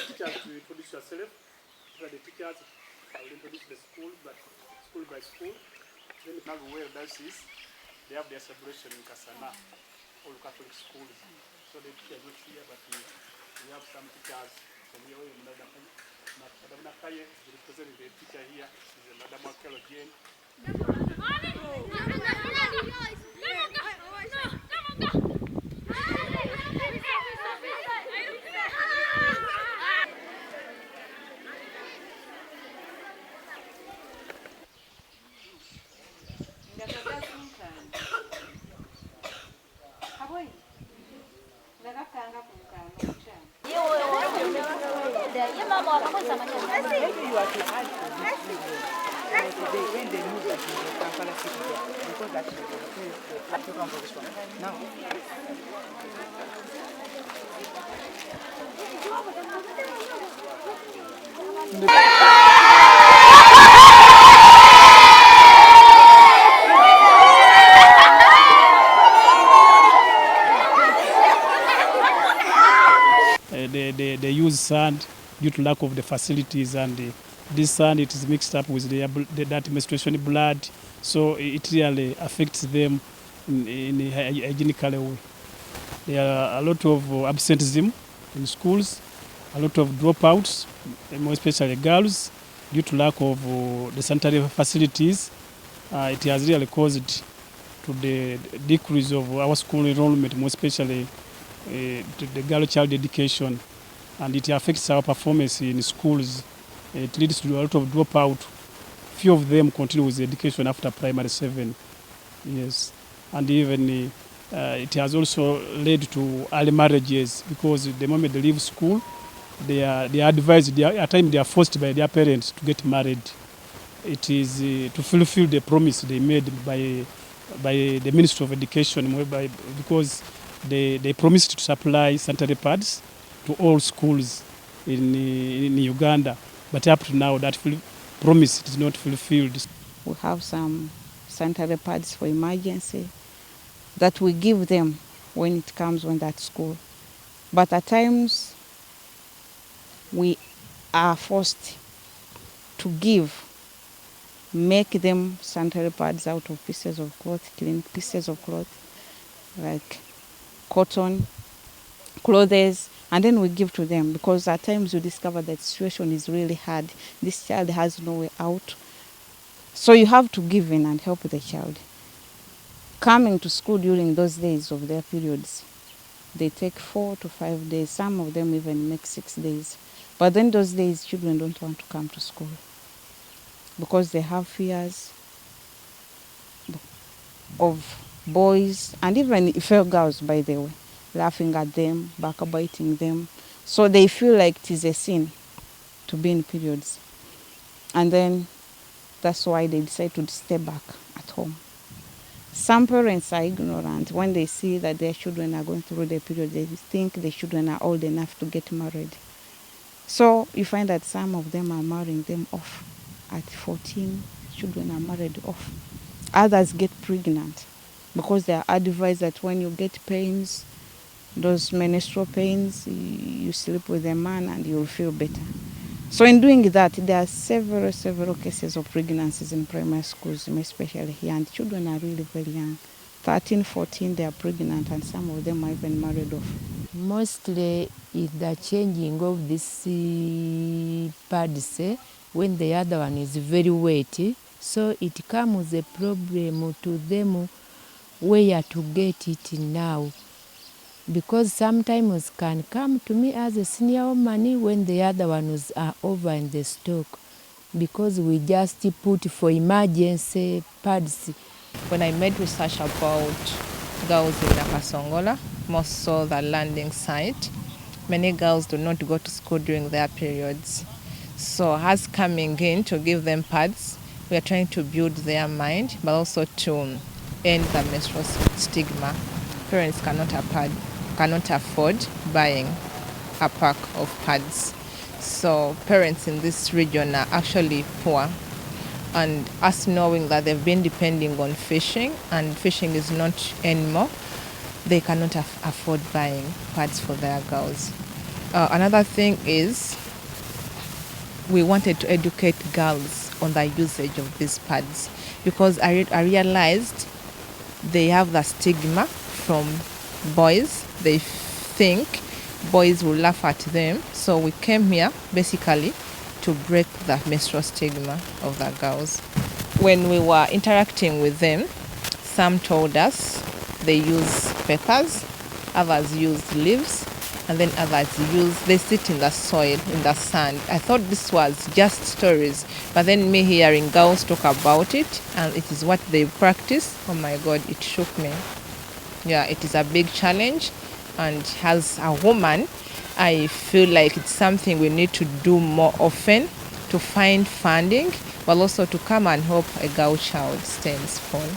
Teachers to introduce yourself. The teachers will introduce the school, but school by school. Then now where diocese, they have their celebration in Kasana, all Catholic schools. So the teachers not here, but we have some teachers from here in Madam Nakaye, representing the teacher here is Madam Hygiene. They use sand due to lack of the facilities, and this sand, it is mixed up with that menstruation blood, so it really affects them in a hygienical way. There are a lot of absenteeism in schools, a lot of dropouts, more especially girls, due to lack of the sanitary facilities. It has really caused to the decrease of our school enrollment, more especially to the girl child education, and it affects our performance in schools. It leads to a lot of dropout. Few of them continue with education after primary 7. Yes, and even it has also led to early marriages, because the moment they leave school, they are advised, at times they are forced by their parents to get married. It is to fulfill the promise they made by the Ministry of Education, because they promised to supply sanitary pads to all schools in Uganda, but up to now that promise is not fulfilled. We have some sanitary pads for emergency that we give them when it comes when they're at school. But at times we are forced to make them sanitary pads out of pieces of cloth, clean pieces of cloth, like cotton, clothes, and then we give to them, because at times we discover that the situation is really hard. This child has no way out. So you have to give in and help the child. Coming to school during those days of their periods, they take 4 to 5 days. Some of them even make 6 days. But then those days, children don't want to come to school because they have fears of boys, and even female girls, by the way, laughing at them, backbiting them. So they feel like it is a sin to be in periods. And then that's why they decide to stay back at home. Some parents are ignorant. When they see that their children are going through their period, they think the children are old enough to get married. So you find that some of them are marrying them off. At 14, children are married off. Others get pregnant because they are advised that when you get pains, those menstrual pains, you sleep with a man and you'll feel better. So in doing that, there are several cases of pregnancies in primary schools, especially here, and children are really very young. 13, 14, they are pregnant, and some of them are even married off. Mostly is the changing of this pads when the other one is very wet. So it comes a problem to them where to get it now. Because sometimes can come to me as a senior woman when the other ones are over in the stock. Because we just put for emergency pads. When I made research about girls in Nakasongola, more so the landing site, many girls do not go to school during their periods. So us coming in to give them pads, we are trying to build their mind, but also to end the menstrual stigma. Parents cannot afford buying a pack of pads. So parents in this region are actually poor. And us knowing that they've been depending on fishing, and fishing is not anymore, they cannot afford buying pads for their girls. Another thing is we wanted to educate girls on the usage of these pads, because I realized they have the stigma from boys. They think boys will laugh at them. So we came here basically to break the menstrual stigma of the girls. When we were interacting with them, some told us they use papers, others use leaves, and then others they sit in the soil, in the sand. I thought this was just stories, but then me hearing girls talk about it, and it is what they practice, oh my God, it shook me. Yeah, it is a big challenge, and as a woman, I feel like it's something we need to do more often to find funding, but also to come and help a girl child stay in school.